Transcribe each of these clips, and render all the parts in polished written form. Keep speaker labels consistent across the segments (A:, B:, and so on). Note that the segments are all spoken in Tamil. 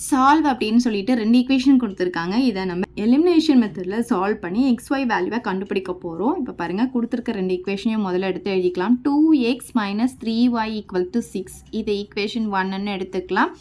A: சால்வ் அப்படின்னு சொல்லிட்டு 2 ஈக்குவேஷன் கொடுத்துருக்காங்க. இதை நம்ம எலிமினேஷன் மெத்தடில் சால்வ் பண்ணி XY வேல்யூவை கண்டுபிடிக்க போகிறோம். இப்போ பாருங்கள், கொடுத்துருக்க 2 ஈக்குவேஷனையும் முதல்ல எடுத்து எழுதிக்கலாம். 2x - 3y = 6 இதை ஈக்குவேஷன் 1ன்னு எடுத்துக்கலாம்.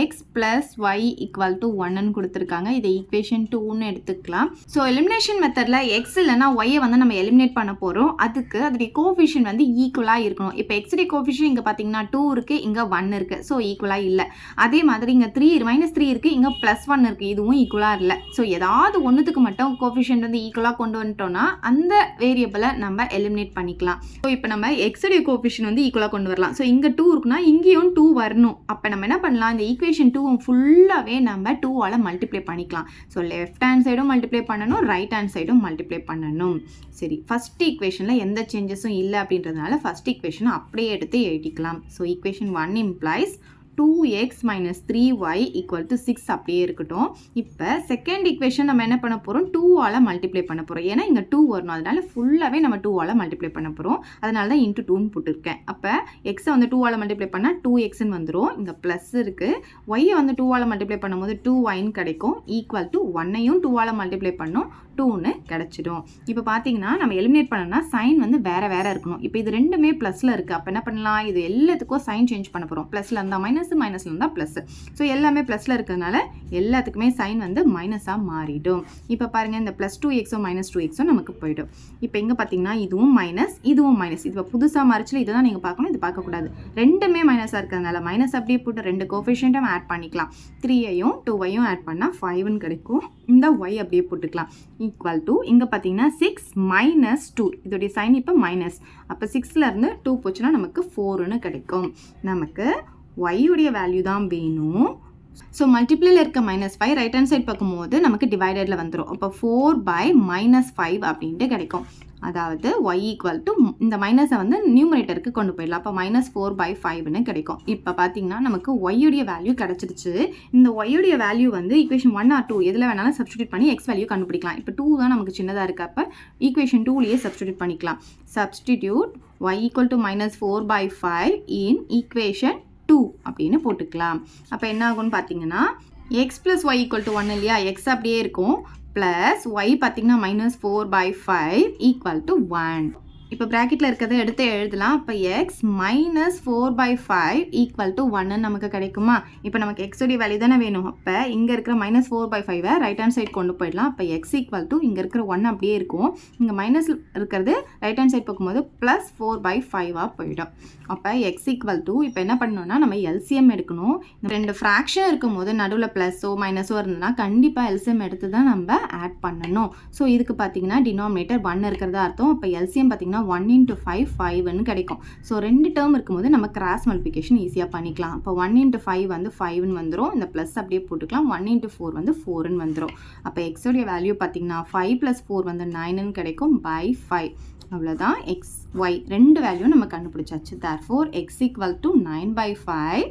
A: x plus y equal to 1ன்னு கொடுத்துருக்காங்க. இதை ஈக்குவேஷன் 2ன்னு எடுத்துக்கலாம். ஸோ எலிமினேஷன் மெத்தடில் எக்ஸ் இல்லைனா ஒய்யை வந்து நம்ம எலிமினேட் பண்ண போகிறோம். அதுக்கு அதோடைய கோஃபிஷியன் வந்து ஈக்குவலாக இருக்கணும். இப்போ எக்ஸுடைய கோஃபிஷியன் இங்கே பார்த்தீங்கன்னா 2 இருக்குது, இங்கே 1 இருக்குது. ஸோ ஈக்குவலாக இல்லை. அதே மாதிரி இங்கே -3 இருக்குது, இங்கே +1 இருக்குது. இதுவும் ஈக்குவலாக இல்லை. ஸோ ஏதாவது ஒன்றுத்துக்கு மட்டும் கோஃபிஷியன் வந்து ஈக்குவலாக கொண்டு வந்துட்டோம்னா அந்த வேரியபிளை நம்ம எலிமினேட் பண்ணிக்கலாம். ஸோ இப்போ நம்ம எக்ஸுடைய கோஃபிஷியன் வந்து ஈக்குவலாக கொண்டு வரலாம். ஸோ இங்கே 2 இருக்குன்னா இங்கேயும் 2 வரணும். அப்போ நம்ம என்ன பண்ணலாம், இந்த ஈக்குவேஷன் 2 ஃபுல்லாகவே நம்ம 2ஆல் மல்டிப்ளை பண்ணிக்கலாம். ஸோ லெஃப்ட் ஹேண்ட் சைடும் மல்டிப்ளை பண்ணணும், ரைட் ஹேண்ட் சைடும் மல்டிப்ளை பண்ணணும். சரி, ஃபர்ஸ்ட் ஈக்குவேஷனில் எந்த சேஞ்சஸும் இல்லை அப்படின்றதுனால ஃபர்ஸ்ட் ஈக்குவேஷனை அப்படியே எடுத்து எழுதிக்கலாம். So equation 1 implies 2x - 3y = 6 அப்படியே இருக்கட்டும். இப்போ செகண்ட் ஈக்குவேஷன் நம்ம என்ன பண்ண போகிறோம், 2ஆல் மல்டிப்ளை பண்ண போகிறோம். ஏன்னா இங்கே 2 வரணும், அதனால ஃபுல்லாகவே நம்ம 2ஆல் மல்டிப்ளை பண்ண போகிறோம். அதனால தான் × 2ன்னு போட்டிருக்கேன். அப்போ எக்ஸை வந்து 2ஆல் மல்டிப்ளை பண்ணால் 2xன்னு வந்துடும். இங்கே ப்ளஸ் இருக்குது. ஒய்யை வந்து 2ஆல் மல்டிப்ளை பண்ணும்போது 2yன்னு கிடைக்கும். ஈக்குவல் டு 1ஐயும் 2ஆல் மல்டிப்ளை பண்ணோம், 2ன்னு கிடச்சிடும். இப்போ பார்த்தீங்கன்னா நம்ம எலிமினேட் பண்ணோம்னா சைன் வந்து வேறு வேறு இருக்கணும். இப்போ இது ரெண்டுமே ப்ளஸில் இருக்குது. அப்போ என்ன பண்ணலாம், இது எல்லாத்துக்கும் சைன் சேஞ்ச் பண்ண போகிறோம். ப்ளஸில் இருந்தால் மைனஸில் இருந்தால் ப்ளஸ். ஸோ எல்லாமே ப்ளஸில் இருக்கிறதுனால எல்லாத்துக்குமே சைன் வந்து மைனஸாக மாறிடும். இப்போ பாருங்கள், இந்த +2xோ -2xோ நமக்கு போயிடும். இப்போ இங்கே பார்த்தீங்கன்னா இதுவும் மைனஸ், இதுவும் மைனஸ். இது புதுசாக மாறிச்சில் இதை தான் நீங்கள் பார்க்கணும், இது பார்க்கக்கூடாது. ரெண்டுமே மைனஸாக இருக்கிறதுனால மைனஸ் அப்படியே போட்டு 2 கோஃபிஷியன்ட்டும் ஆட் பண்ணிக்கலாம். 3ஐயும் 2ஐயும் ஆட் பண்ணால் 5ன்னு கிடைக்கும். இந்த ஒய் அப்படியே போட்டுக்கலாம். ஈக்குவல் டு இங்கே பார்த்தீங்கன்னா 6 - 2, இதோடைய சைன் இப்போ மைனஸ். அப்போ 6லேருந்து 2 போச்சுன்னா நமக்கு 4ன்னு கிடைக்கும். நமக்கு ஒய்யுடைய வேல்யூ தான் வேணும். ஸோ மல்டிப்ளையில் இருக்க -5 ரைட் ஹேண்ட் சைட் பார்க்கும்போது நமக்கு டிவைடடில் வந்துடும். அப்போ 4/-5 அப்படின்ட்டு கிடைக்கும். அதாவது y = இந்த மைனஸை வந்து நியூமரேட்டருக்கு கொண்டு போயிடலாம். அப்போ -4/5ன்னு கிடைக்கும். இப்போ பார்த்தீங்கன்னா நமக்கு ஒய்யுடைய வேல்யூ கிடச்சிருச்சு. இந்த ஒய்யுடைய வேல்யூ வந்து ஈக்குவேஷன் 1 ஆர் 2 எதில் வேணாலும் சப்ஸ்டியூட் பண்ணி எக்ஸ் வேல்யூ கண்டுபிடிக்கலாம். இப்போ 2 தான் நமக்கு சின்னதாக இருக்குது. அப்போ ஈக்குவேஷன் 2லேயே சப்ஸ்டியூட் பண்ணிக்கலாம். சப்ஸ்டிடியூட் y = -4/5 இன் ஈக்குவேஷன் 2 அப்படின்னு போட்டுக்கலாம். அப்போ என்ன ஆகும்னு பார்த்தீங்கன்னா x + y = 1 இல்லையா, x அப்படியே இருக்கும். ப்ளஸ் y பார்த்தீங்கன்னா -4/5 = 1. இப்போ ப்ராக்கெட்டில் இருக்கிறத எடுத்து எழுதலாம். அப்போ x -4/5 = 1ன்னு நமக்கு கிடைக்குமா. இப்போ நமக்கு எக்ஸோடைய வேல்யூ தானே வேணும். அப்போ இங்கே இருக்கிற -4/5ஐ ரைட் ஹேண்ட் சைட் கொண்டு போயிடலாம். அப்போ x = இங்கே இருக்கிற 1 அப்படியே இருக்கும். இங்கே மைனஸ் இருக்கிறது ரைட் ஹேண்ட் சைட் பார்க்கும்போது +4/5ஆக போயிடும். அப்போ x = இப்போ என்ன பண்ணணும்னா நம்ம எல்சிஎம் எடுக்கணும். 2 ஃப்ராக்ஷன் இருக்கும்போது நடுவில் ப்ளஸோ மைனஸோ இருந்ததுன்னா கண்டிப்பாக எல்சிஎம் எடுத்து தான் நம்ம ஆட் பண்ணணும். ஸோ இதுக்கு பார்த்தீங்கன்னா டினாமினேட்டர் 1 இருக்கிறதா அர்த்தம். அப்போ எல்சிஎம் பார்த்தீங்கன்னா 1 × 5 5ன்னு கிடைக்கும். ஸோ 2 டேர்ம் இருக்கும்போது நம்ம கிராஸ் மல்டிப்ளிகேஷன் ஈஸியாக பண்ணிக்கலாம். அப்போ 1 × 5 வந்து 5ன்னு வந்துடும். இந்த ப்ளஸ் அப்படியே போட்டுக்கலாம். 1 × 4 வந்து 4ன்னு வந்துடும். அப்போ எக்ஸோடைய வேல்யூ பார்த்தீங்கன்னா 5 + 4 வந்து 9ன்னு கிடைக்கும் /5. அவ்வளோதான். எக்ஸ் ஒய் 2 வேல்யூ நம்ம கண்டுபிடிச்சாச்சு. Therefore x = 9/5,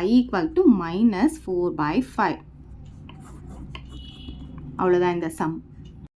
A: y = -4/5. அவ்வளோதான் இந்த சம்.